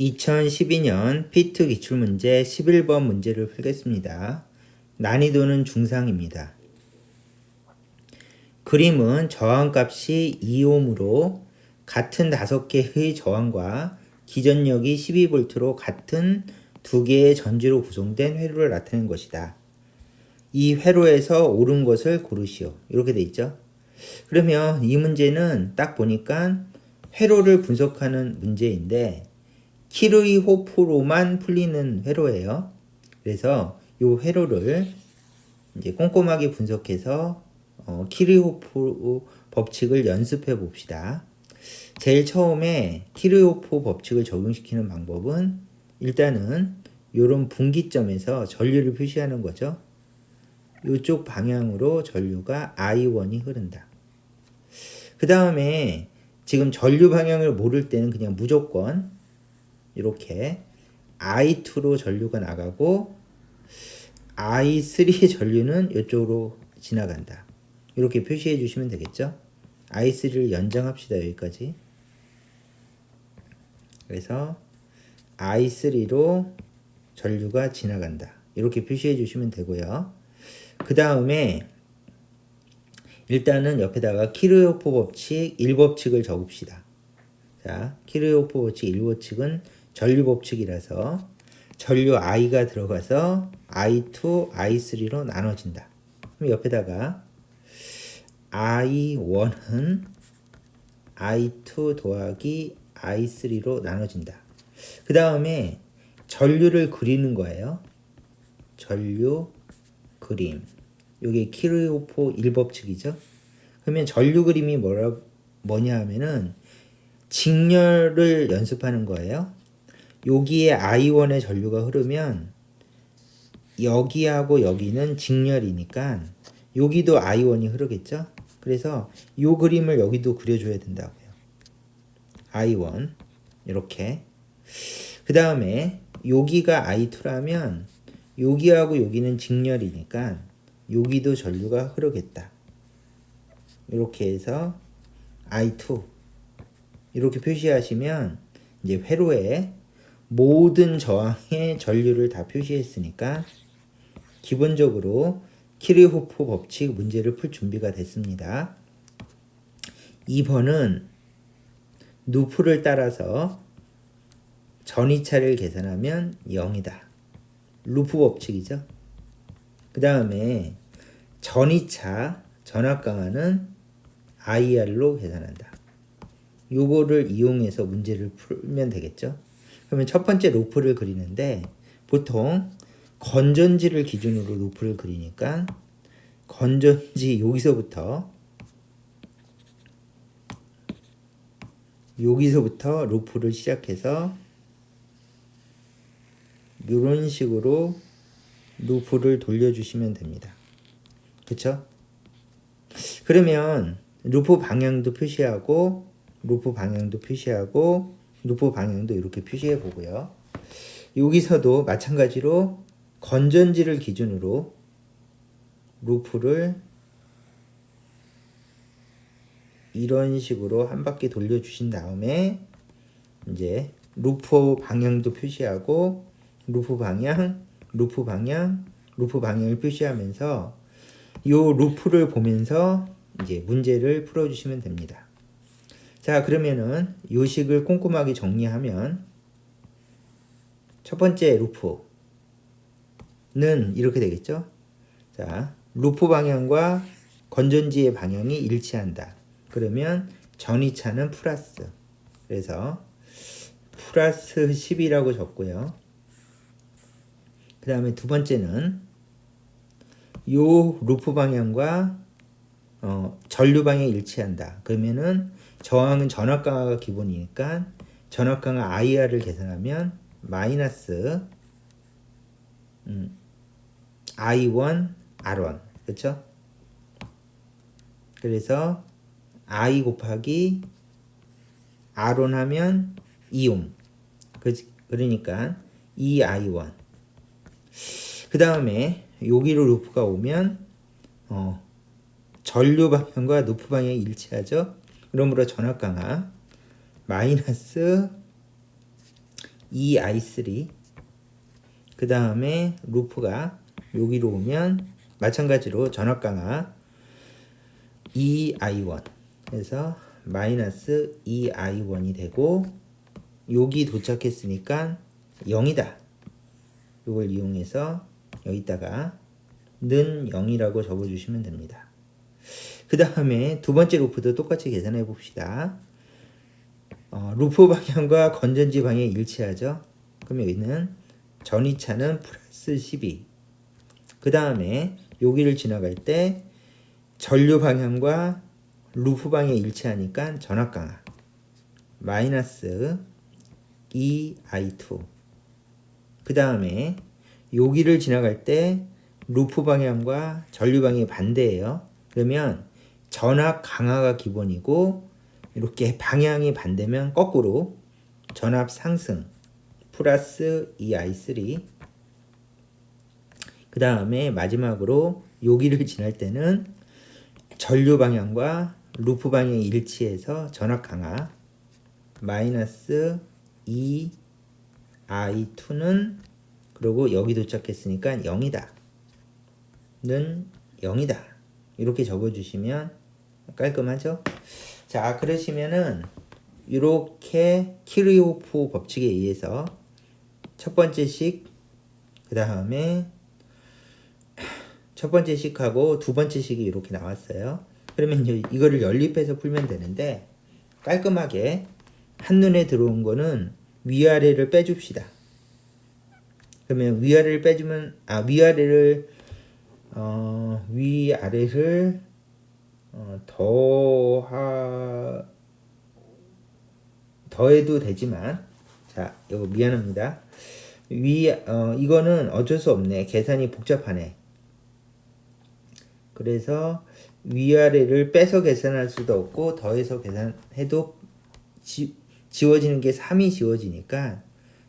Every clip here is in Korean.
2012년 피트 기출문제 11번 문제를 풀겠습니다. 난이도는 중상입니다. 그림은 저항값이 2옴으로 같은 5개의 저항과 기전력이 12V로 같은 2개의 전지로 구성된 회로를 나타낸 것이다. 이 회로에서 옳은 것을 고르시오. 이렇게 돼 있죠. 그러면 이 문제는 딱 보니까 회로를 분석하는 문제인데 키르호프로만 풀리는 회로예요. 그래서 이 회로를 이제 꼼꼼하게 분석해서 키르호프 법칙을 연습해 봅시다. 제일 처음에 키르호프 법칙을 적용시키는 방법은 일단은 이런 분기점에서 전류를 표시하는 거죠. 이쪽 방향으로 전류가 I1이 흐른다. 그 다음에 지금 전류 방향을 모를 때는 그냥 무조건 이렇게 I2로 전류가 나가고 I3의 전류는 이쪽으로 지나간다. 이렇게 표시해 주시면 되겠죠. I3를 연장합시다. 여기까지. 그래서 I3로 전류가 지나간다. 이렇게 표시해 주시면 되고요. 그 다음에 일단은 옆에다가 키르호프 법칙 1법칙을 적읍시다. 자, 키르호프 법칙 1법칙은 전류 법칙이라서 전류 I가 들어가서 I2, I3로 나눠진다. 그럼 옆에다가 I1은 I2 더하기 I3로 나눠진다. 그 다음에 전류를 그리는 거예요. 전류 그림. 이게 키르호프 1법칙이죠. 그러면 전류 그림이 뭐냐 하면은 직렬을 연습하는 거예요. 여기에 I1의 전류가 흐르면 여기하고 여기는 직렬이니까 여기도 I1이 흐르겠죠. 그래서 이 그림을 여기도 그려줘야 된다고요. I1 이렇게. 그 다음에 여기가 I2라면 여기하고 여기는 직렬이니까 여기도 전류가 흐르겠다. 이렇게 해서 I2 이렇게 표시하시면 이제 회로에 모든 저항의 전류를 다 표시했으니까 기본적으로 키르호프 법칙 문제를 풀 준비가 됐습니다. 2번은 루프를 따라서 전이차를 계산하면 0이다. 루프 법칙이죠. 그 다음에 전이차 전압강하는 IR로 계산한다. 요거를 이용해서 문제를 풀면 되겠죠. 그러면 첫 번째 루프를 그리는데 보통 건전지를 기준으로 루프를 그리니까 건전지 여기서부터 루프를 시작해서 이런 식으로 루프를 돌려주시면 됩니다. 그쵸? 그러면 루프 방향도 표시하고 루프 방향도 이렇게 표시해 보고요. 여기서도 마찬가지로 건전지를 기준으로 루프를 이런 식으로 한 바퀴 돌려주신 다음에 이제 루프 방향도 표시하고 루프 방향을 표시하면서 이 루프를 보면서 이제 문제를 풀어주시면 됩니다. 자, 그러면은 이 식을 꼼꼼하게 정리하면 첫 번째 루프는 이렇게 되겠죠. 자, 루프 방향과 건전지의 방향이 일치한다. 그러면 전이차는 플러스. 그래서 플러스 10이라고 적고요. 그 다음에 두 번째는 요 루프 방향과 전류 방향이 일치한다. 그러면은 저항은 전압강화가 기본이니까 전압강화 IR을 계산하면 마이너스 I1 R1 그렇죠? 그래서 I 곱하기 R1 하면 2옴 그러니까 2I1 그 다음에 여기로 루프가 오면 전류 방향과 루프 방향이 일치하죠. 그러므로 전압강화 마이너스 2i3. 그 다음에 루프가 여기로 오면 마찬가지로 전압 강화 2i1 해서 마이너스 2i1이 되고, 여기 도착했으니까 0이다. 이걸 이용해서 여기다가 는 0이라고 적어주시면 됩니다. 그 다음에 두 번째 루프도 똑같이 계산해 봅시다. 루프 방향과 건전지 방향이 일치하죠. 그럼 여기는 전이차는 플러스 12. 그 다음에 여기를 지나갈 때 전류 방향과 루프 방향이 일치하니까 전압 강화 마이너스 2i2. 그 다음에 여기를 지나갈 때 루프 방향과 전류 방향이 반대예요. 그러면 전압 강화가 기본이고, 이렇게 방향이 반대면 거꾸로 전압 상승 플러스 2i3. 그 다음에 마지막으로 여기를 지날 때는 전류 방향과 루프 방향이 일치해서 전압 강화 마이너스 2i2는, 그리고 여기 도착했으니까 0이다. 는 0이다. 이렇게 적어주시면 깔끔하죠? 자, 그러시면은 이렇게 키르호프 법칙에 의해서 첫 번째 식, 그 다음에 첫 번째 식하고 두 번째 식이 이렇게 나왔어요. 그러면 이거를 연립해서 풀면 되는데, 깔끔하게 한눈에 들어온 거는 위아래를 빼줍시다. 그러면 위아래를 빼주면, 위아래를 더해도 되지만, 자, 이거 미안합니다. 이거는 어쩔 수 없네. 계산이 복잡하네. 그래서 위아래를 빼서 계산할 수도 없고, 더해서 계산해도 지워지는 게 3이 지워지니까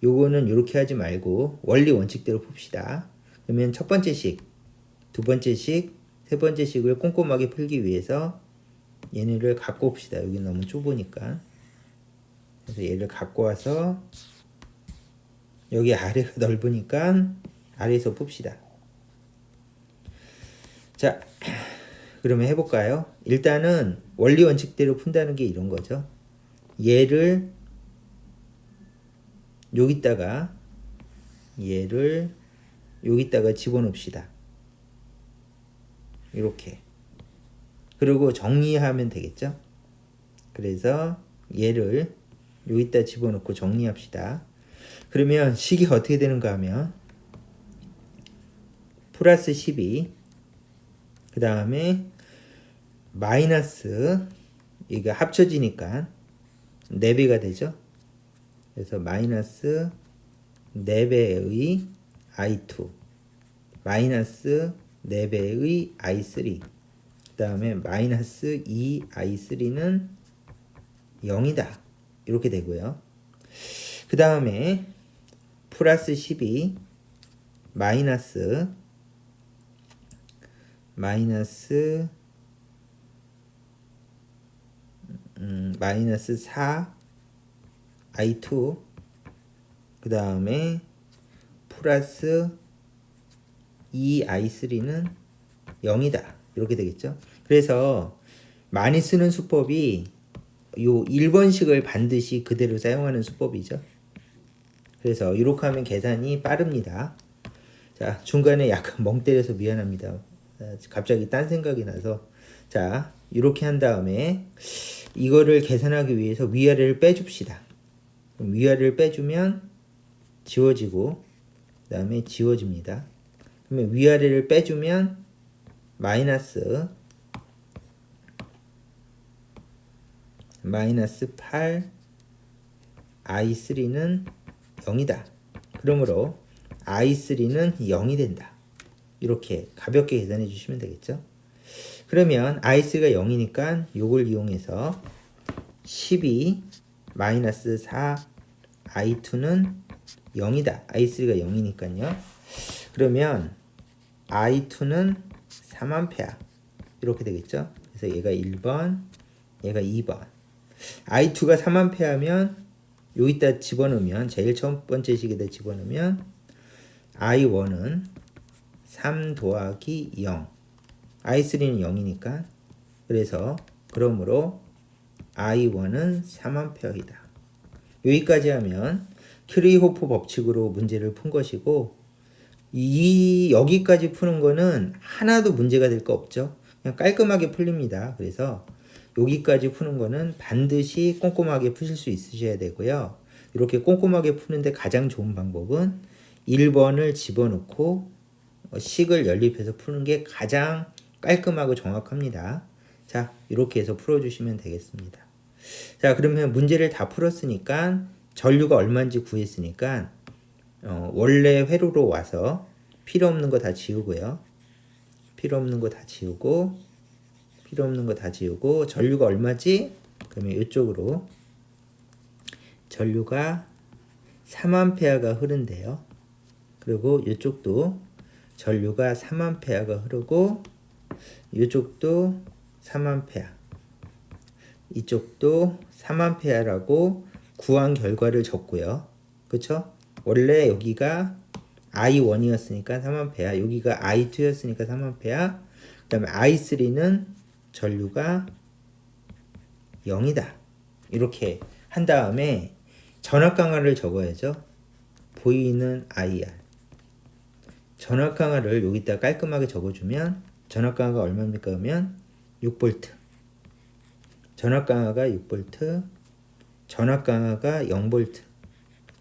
요거는 이렇게 하지 말고 원리 원칙대로 풉시다. 그러면 첫 번째 식, 두 번째 식, 세 번째 식을 꼼꼼하게 풀기 위해서 얘네를 갖고 옵시다. 여기 너무 좁으니까. 그래서 얘를 갖고 와서 여기 아래가 넓으니까 아래에서 풉시다. 자, 그러면 해볼까요? 일단은 원리 원칙대로 푼다는 게 이런 거죠. 얘를 여기다가 집어넣읍시다. 이렇게. 그리고 정리하면 되겠죠? 그래서 얘를 여기다 집어넣고 정리합시다. 그러면 식이 어떻게 되는가 하면 플러스 12, 그 다음에 마이너스, 이게 합쳐지니까 4배가 되죠. 그래서 마이너스 4배의 i2 마이너스 4배의 i3, 그 다음에 마이너스 2i3는 0이다. 이렇게 되고요. 그 다음에 플러스 12 마이너스 4 i2, 그 다음에 플러스 2i3는 0이다. 이렇게 되겠죠. 그래서 많이 쓰는 수법이 요 1번식을 반드시 그대로 사용하는 수법이죠. 그래서 이렇게 하면 계산이 빠릅니다. 자, 중간에 약간 멍 때려서 미안합니다. 갑자기 딴 생각이 나서. 자, 이렇게 한 다음에 이거를 계산하기 위해서 위아래를 빼줍시다. 그럼 위아래를 빼주면 지워지고, 그 다음에 지워집니다. 그러면 위아래를 빼주면 마이너스 8 i3는 0이다. 그러므로 i3는 0이 된다. 이렇게 가볍게 계산해 주시면 되겠죠. 그러면 i3가 0이니까 요걸 이용해서 12 마이너스 4 i2는 0이다. i3가 0이니까요. 그러면 i2는 3A 이렇게 되겠죠. 그래서 얘가 1번, 얘가 2번. i2가 3A 하면 여기다 집어넣으면 제일 첫 번째 식에다 집어넣으면 I1은 3 더하기 0 I3는 0이니까 그래서 그러므로 I1은 3A이다. 여기까지 하면 키르호프 법칙으로 문제를 푼 것이고 여기까지 푸는 거는 하나도 문제가 될 거 없죠. 그냥 깔끔하게 풀립니다. 그래서 여기까지 푸는 거는 반드시 꼼꼼하게 푸실 수 있으셔야 되고요. 이렇게 꼼꼼하게 푸는데 가장 좋은 방법은 1번을 집어넣고 식을 연립해서 푸는 게 가장 깔끔하고 정확합니다. 자, 이렇게 해서 풀어주시면 되겠습니다. 자, 그러면 문제를 다 풀었으니까 전류가 얼마인지 구했으니까 원래 회로로 와서 필요 없는 거 다 지우고요. 필요 없는 거 다 지우고 필요 없는 거 다 지우고 전류가 얼마지? 그러면 이쪽으로 전류가 3A가 흐른대요. 그리고 이쪽도 전류가 3A가 흐르고 이쪽도 3A 이쪽도 3A라고 구한 결과를 적고요. 그쵸? 원래 여기가 I1이었으니까 3A 여기가 I2였으니까 3A 그 다음에 I3는 전류가 0이다. 이렇게 한 다음에 전압강화를 적어야죠. 보이는 IR 전압강화를 여기다 깔끔하게 적어주면 전압강화가 얼마입니까? 그러면 6V 전압강화가 6V 전압강화가 0V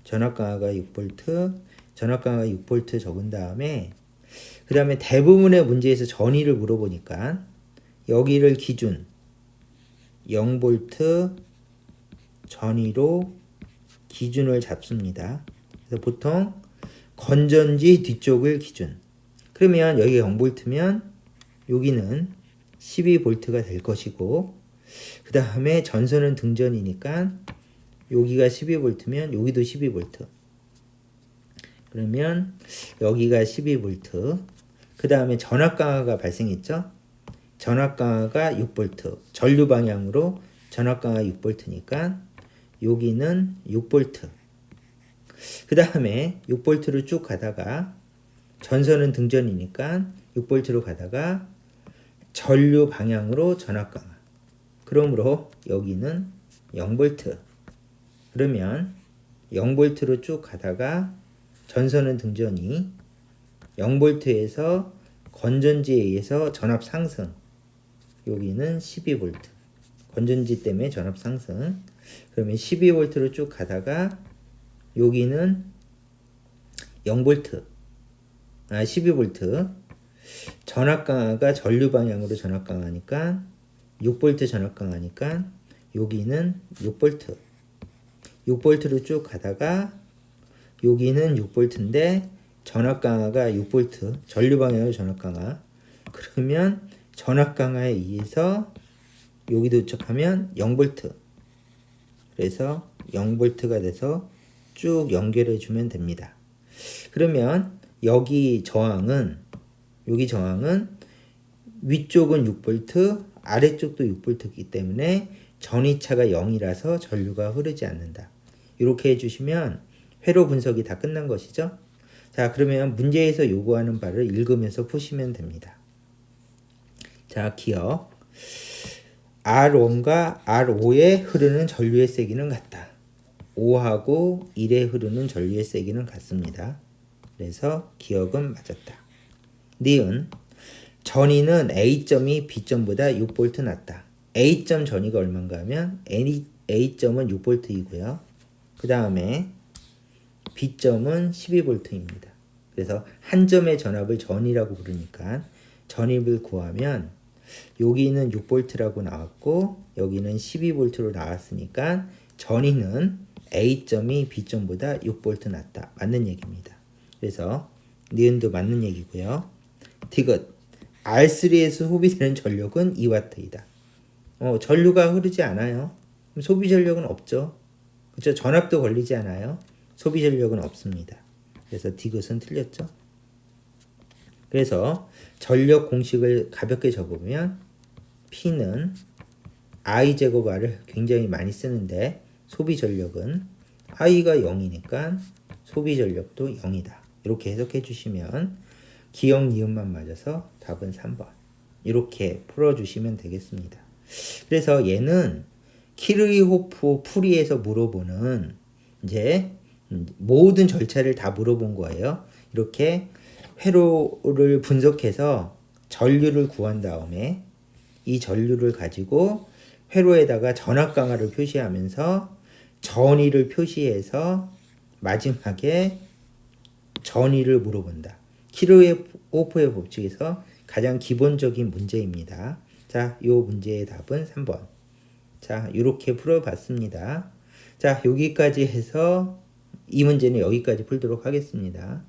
전압강화가 6V 전압강화가 6V 적은 다음에 그 다음에 대부분의 문제에서 전위를 물어보니까 여기를 기준 0V 전위로 기준을 잡습니다. 그래서 보통 건전지 뒤쪽을 기준. 그러면 여기가 0V면 여기는 12V가 될 것이고 그 다음에 전선은 등전이니까 여기가 12V면 여기도 12V. 그러면 여기가 12V. 그 다음에 전압강화가 발생했죠. 전압강화가 6V. 전류 방향으로 전압강화 6V니까 여기는 6V. 그 다음에 6V로 쭉 가다가 전선은 등전이니까 6V로 가다가 전류 방향으로 전압강화. 그러므로 여기는 0V. 그러면 0V로 쭉 가다가 전선은 등전이 0V에서 건전지에 의해서 전압 상승. 여기는 12V. 건전지 때문에 전압 상승. 그러면 12V로 쭉 가다가 여기는 0V. 12V. 전압 강화가 전류 방향으로 전압 강화니까 6V 전압 강화니까 여기는 6V. 6V로 쭉 가다가 여기는 6V인데 전압 강화가 6V. 전류 방향으로 전압 강화. 그러면 전압 강화에 의해서 여기 도착하면 0V. 그래서 0V가 돼서 쭉 연결해 주면 됩니다. 그러면 여기 저항은 위쪽은 6V, 아래쪽도 6V이기 때문에 전위차가 0이라서 전류가 흐르지 않는다. 이렇게 해주시면 회로 분석이 다 끝난 것이죠. 자, 그러면 문제에서 요구하는 바를 읽으면서 푸시면 됩니다. 자, 기억. R1과 R5에 흐르는 전류의 세기는 같다. 5하고 1에 흐르는 전류의 세기는 같습니다. 그래서 기억은 맞았다. 니은 전위는 A점이 B점보다 6V 낮다. A점 전위가 얼마인가 하면 A점은 6V이고요. 그 다음에 B점은 12V입니다. 그래서 한 점의 전압을 전위라고 부르니까 전입을 구하면 여기는 6V라고 나왔고 여기는 12V로 나왔으니까 전위는 A점이 B점보다 6V 낮다. 맞는 얘기입니다. 그래서 니은도 맞는 얘기고요. 디귿 R3에서 소비되는 전력은 2W이다. 전류가 흐르지 않아요. 그럼 소비 전력은 없죠. 그렇죠? 전압도 걸리지 않아요. 소비 전력은 없습니다. 그래서 디귿은 틀렸죠. 그래서 전력 공식을 가볍게 적으면 P는 I 제곱 R을 굉장히 많이 쓰는데 소비 전력은 하위가 0이니까 소비 전력도 0이다. 이렇게 해석해 주시면 기역 니은만 맞아서 답은 3번. 이렇게 풀어 주시면 되겠습니다. 그래서 얘는 키르이호프 풀이에서 물어보는 이제 모든 절차를 다 물어본 거예요. 이렇게 회로를 분석해서 전류를 구한 다음에 이 전류를 가지고 회로에다가 전압 강화를 표시하면서 전위를 표시해서 마지막에 전위를 물어본다. 키르호프의 법칙에서 가장 기본적인 문제입니다. 자, 이 문제의 답은 3번. 자, 이렇게 풀어봤습니다. 자, 여기까지 해서 이 문제는 여기까지 풀도록 하겠습니다.